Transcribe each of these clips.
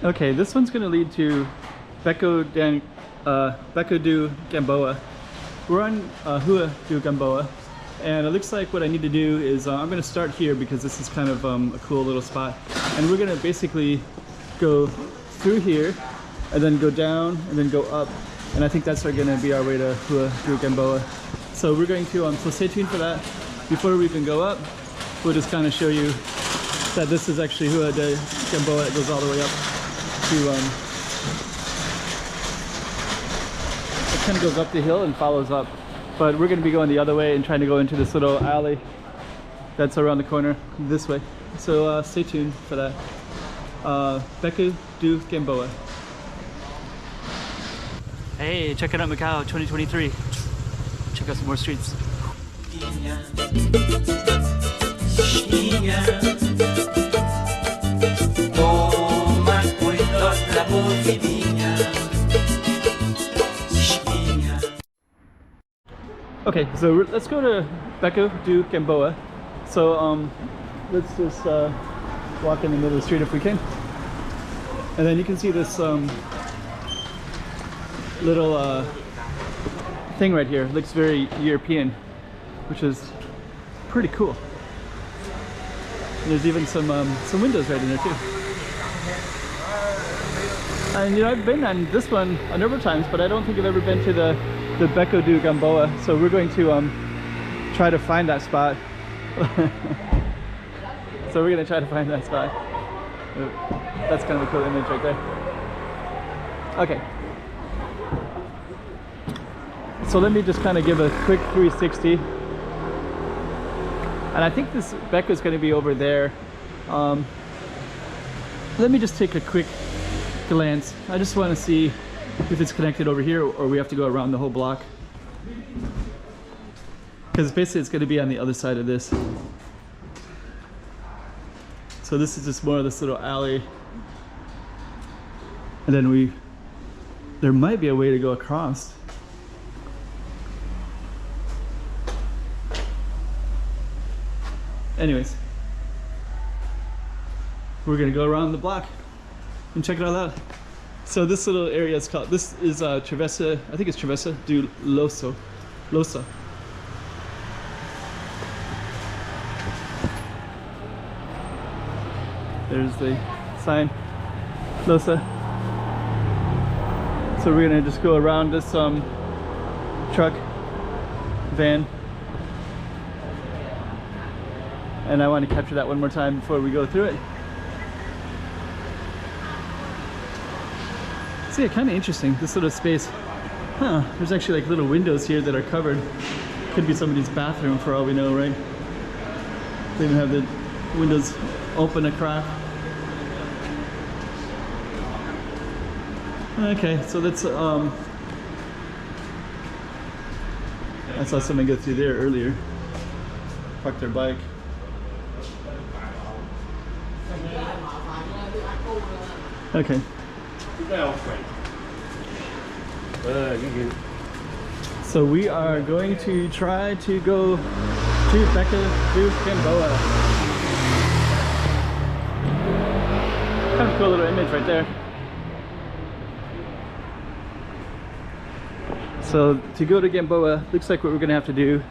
Okay, this one's gonna lead to Beco do Gamboa. We're on Hua do Gamboa, and it looks like what I need to do is I'm gonna start here because this is kind of a cool little spot, and we're gonna basically go through here and then go down and then go up, and I think that's gonna be our way to Hua do Gamboa. So we're going to so stay tuned for that. Before we even go up, we'll just kind of show you that this is actually Hua do Gamboa. It goes all the way up to it kind of goes up the hill and follows up, but we're going to be going the other way and trying to go into this little alley that's around the corner this way. So stay tuned for that. Beco do Gamboa. Hey, check it out, Macau 2023. Check out some more streets. Okay, so let's go to Beco do Gamboa. So let's just walk in the middle of the street if we can. And then you can see this little thing right here. It looks very European, which is pretty cool. There's even some windows right in there too. And you know, I've been on this one a number of times, but I don't think I've ever been to the Beco do Gamboa. So we're going to try to find that spot. So we're gonna try to find that spot. That's kind of a cool image right there. Okay. So let me just kind of give a quick 360. And I think this Beco is going to be over there. Let me just take a quick glance. I just want to see if it's connected over here or we have to go around the whole block. Because basically it's going to be on the other side of this. So this is just more of this little alley. And then there might be a way to go across. Anyways, we're gonna go around the block and check it all out. So this little area is called, this is Travessa, I think it's Travessa do Losa. There's the sign, Losa. So we're gonna just go around this truck, van. And I want to capture that one more time before we go through it. See, kind of interesting, this little space. Huh, there's actually like little windows here that are covered. Could be somebody's bathroom for all we know, right? They even have the windows open a crack. Okay, so that's I saw someone go through there earlier. Park their bike. Okay. So we are going to try to go to Beco do Gamboa. Kind of cool little image right there. So to go to Gamboa, looks like what we're gonna have to do.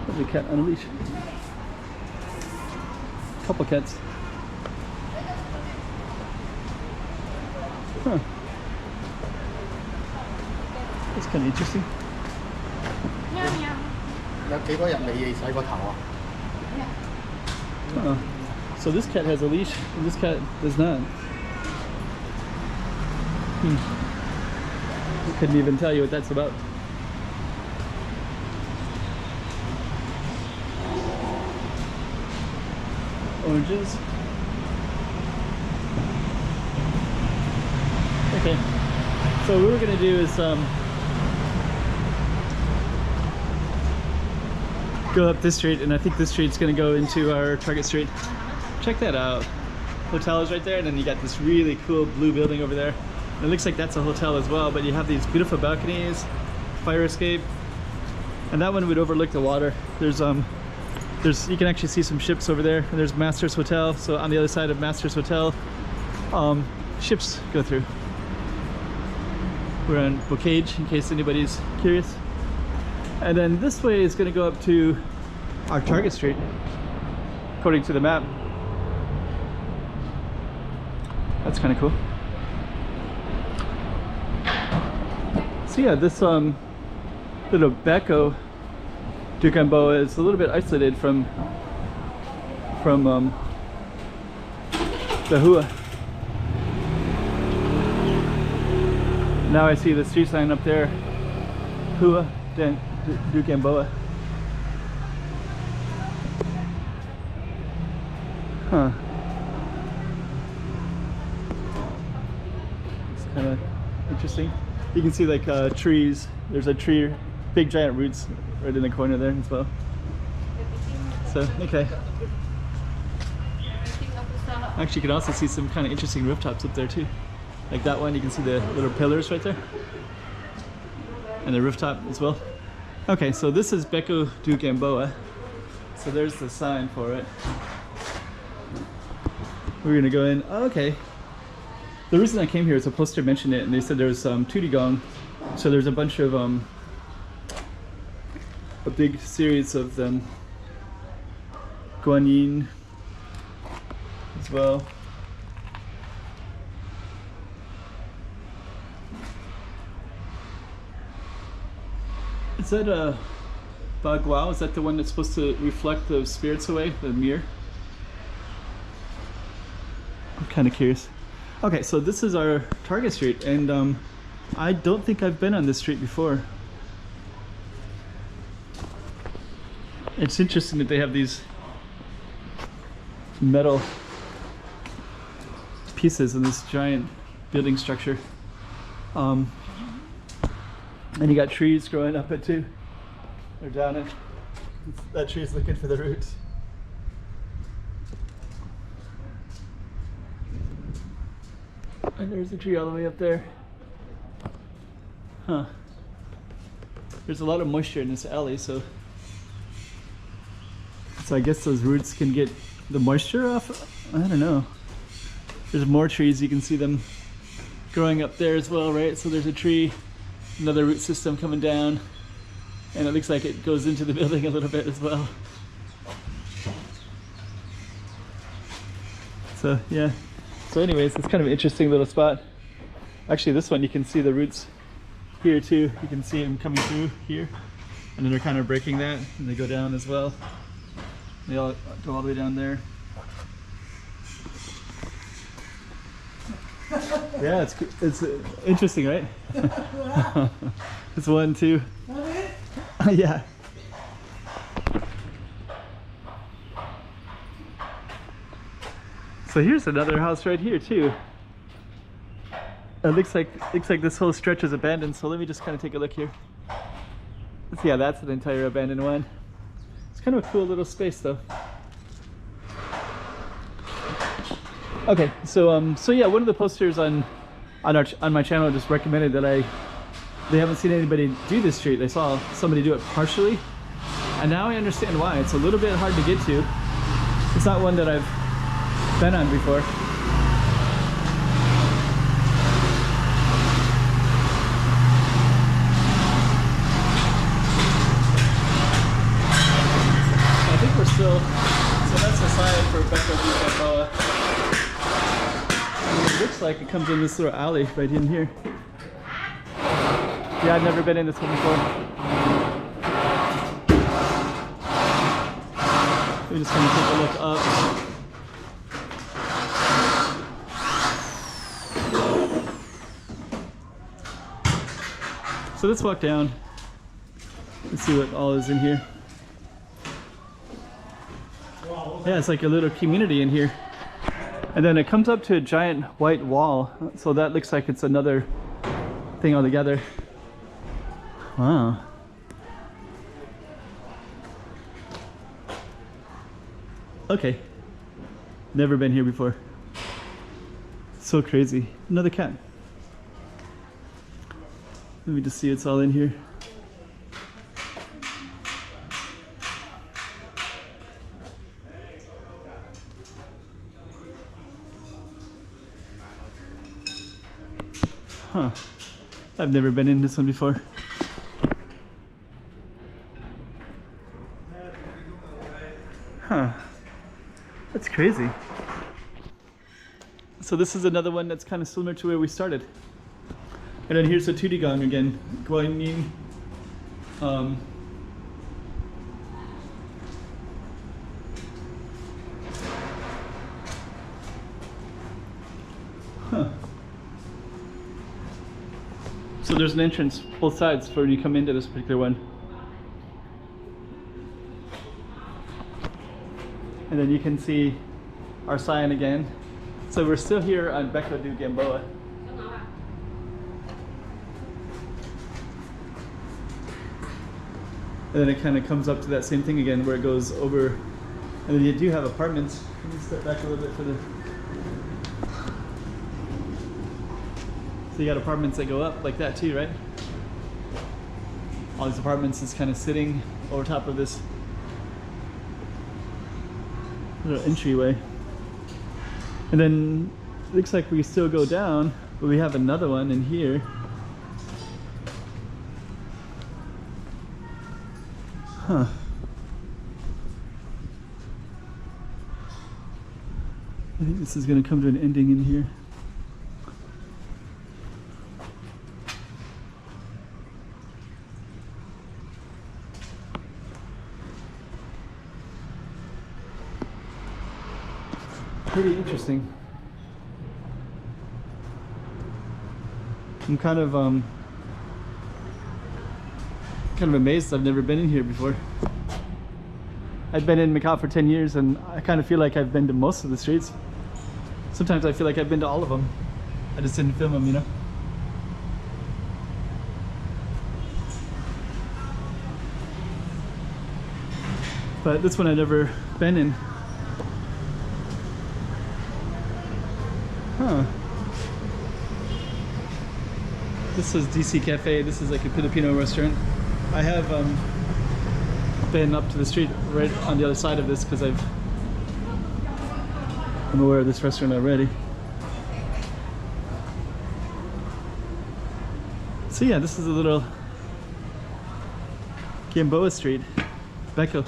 There's a cat on a leash. Couple cats. Huh. That's kind of interesting. So this cat has a leash and this cat does not. I couldn't even tell you what that's about. Oranges. Okay, so what we're gonna do is go up this street, and I think this street's gonna go into our target street. Check that out. Hotel is right there, and then you got this really cool blue building over there. It looks like that's a hotel as well, but you have these beautiful balconies, fire escape, and that one would overlook the water. There's you can actually see some ships over there, and there's Masters Hotel. So on the other side of Masters Hotel ships go through. We're on Bocage, in case anybody's curious. And then this way is going to go up to our target street, according to the map. That's kind of cool. So yeah, this little Beco to Gamboa is a little bit isolated from the Hua. Now I see the street sign up there, Hua do Gamboa. Huh. It's kind of interesting. You can see like trees. There's a tree, big giant roots right in the corner there as well. So, okay. Actually, you can also see some kind of interesting rooftops up there too. Like that one, you can see the little pillars right there. And the rooftop as well. Okay, so this is Beco do Gamboa. So there's the sign for it. We're gonna go in. Oh, okay. The reason I came here is a poster mentioned it, and they said there was Tutigong. So there's a bunch of a big series of them. Guanyin as well. Is that a Bagua? Is that the one that's supposed to reflect the spirits away, the mirror? I'm kind of curious. Okay, so this is our target street, and I don't think I've been on this street before. It's interesting that they have these metal pieces in this giant building structure. And you got trees growing up it too. Or down it. That tree is looking for the roots. And there's a tree all the way up there. Huh. There's a lot of moisture in this alley, so I guess those roots can get the moisture off. I don't know. There's more trees, you can see them growing up there as well, right? So there's a tree, another root system coming down, and it looks like it goes into the building a little bit as well. So yeah. So anyways, it's kind of an interesting little spot. Actually, this one you can see the roots here too. You can see them coming through here, and then they're kind of breaking that, and they go down as well. They all go all the way down there. Yeah, it's interesting, right? It's 1, 2. Yeah. So here's another house right here too. It looks like this whole stretch is abandoned. So let me just kind of take a look here. Yeah, that's an entire abandoned one. It's kind of a cool little space though. Okay, so so yeah, one of the posters on my channel just recommended that they haven't seen anybody do this street. They saw somebody do it partially, and now I understand why. It's a little bit hard to get to. It's not one that I've been on before. I think we're still, so that's the sign for Beco do Gamboa. It looks like it comes in this little alley right in here. Yeah, I've never been in this one before. We're just gonna take a look up. So let's walk down and see what all is in here. Yeah, it's like a little community in here. And then it comes up to a giant white wall. So that looks like it's another thing altogether. Wow. Okay. Never been here before. So crazy. Another cat. Let me just see what's all in here. Huh. I've never been in this one before. Huh. That's crazy. So this is another one that's kind of similar to where we started. And then here's the Tudigang again. Guanyin. Huh. So there's an entrance both sides for when you come into this particular one. And then you can see our sign again. So we're still here on Beco do Gamboa. And then it kind of comes up to that same thing again where it goes over. And then you do have apartments. Let me step back a little bit for the... So you got apartments that go up like that too, right? All these apartments is kind of sitting over top of this little entryway. And then it looks like we still go down, but we have another one in here. Huh. I think this is going to come to an ending in here. Pretty interesting. I'm kind of amazed. I've never been in here before. I've been in Macau for 10 years and I kind of feel like I've been to most of the streets. Sometimes I feel like I've been to all of them. I just didn't film them, you know? But this one I've never been in. Huh. This is DC Cafe. This is like a Filipino restaurant. I have been up to the street right on the other side of this because I'm aware of this restaurant already. So yeah, this is a little Gamboa Street, Beco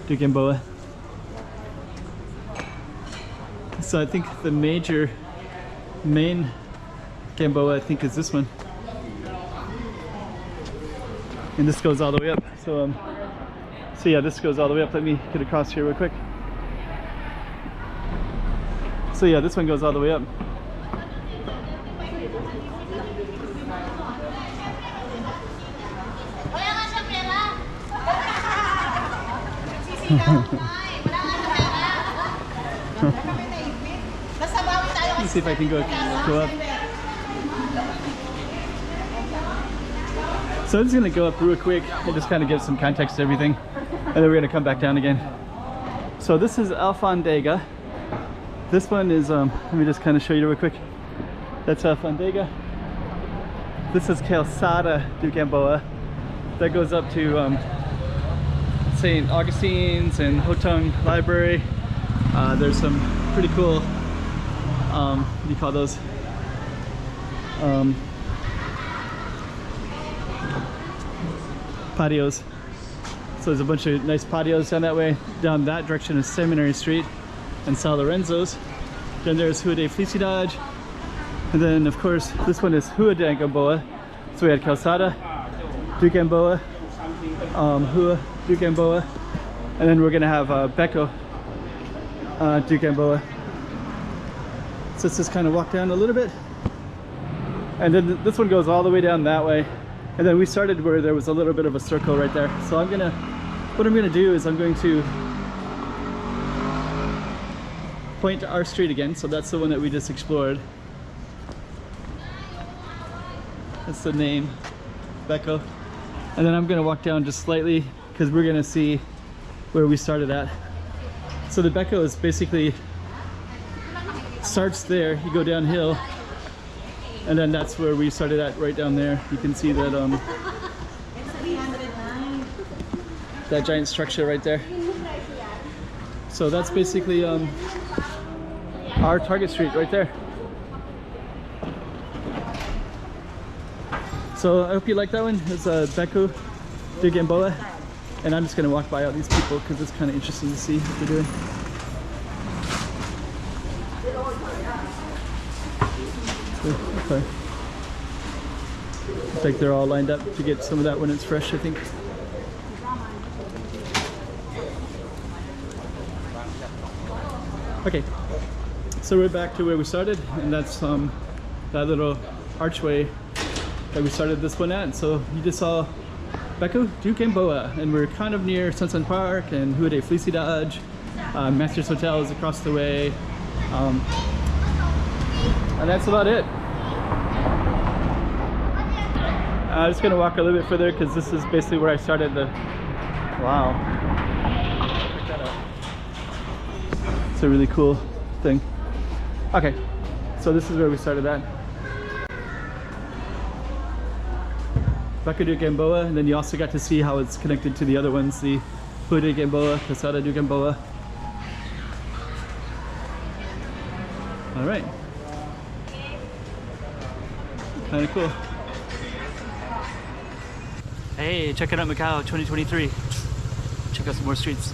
do Gamboa. So I think the main Gamboa I think is this one. And this goes all the way up. So yeah, this goes all the way up. Let me get across here real quick. So yeah, this one goes all the way up. Let's see if I can go up. So I'm just gonna go up real quick and just kind of give some context to everything, and then we're gonna come back down again. So this is Alfandega. This one is let me just kind of show you real quick. That's Alfandega. This is Calçada do Gamboa. That goes up to St. Augustine's and Hotong Library. There's some pretty cool what do you call those? Patios. So there's a bunch of nice patios down that way. Down that direction is Seminary Street and São Lourenço's. Then there's Rua de Felicidade. And then of course this one is Rua de Gamboa. So we had Calçada do Gamboa, Rua do Gamboa, and then we're gonna have Beco do Gamboa. So let's just kind of walk down a little bit. And then this one goes all the way down that way. And then we started where there was a little bit of a circle right there. So what I'm gonna do is I'm going to point to our street again. So that's the one that we just explored. That's the name, Beco. And then I'm gonna walk down just slightly because we're gonna see where we started at. So the Beco is basically starts there, you go downhill, and then that's where we started at, right down there. You can see that that giant structure right there. So that's basically our target street right there. So I hope you like that one. It's Beco de Gamboa. And I'm just gonna walk by all these people because it's kind of interesting to see what they're doing. Okay. Looks like they're all lined up to get some of that when it's fresh, I think. Okay, so we're back to where we started, and that's that little archway that we started this one at. So you just saw Beco de Gamboa, and we're kind of near Sunset Park and Rua de Felicidade. Masters Hotel is across the way, and that's about it. I'm just gonna walk a little bit further because this is basically where I started the. Wow, check that out. It's a really cool thing. Okay, so this is where we started at. Beco de Gamboa, and then you also got to see how it's connected to the other ones, the Rua de Gamboa, Calçada de Gamboa. All right, kind of cool. Hey, check it out, Macau 2023. Check out some more streets.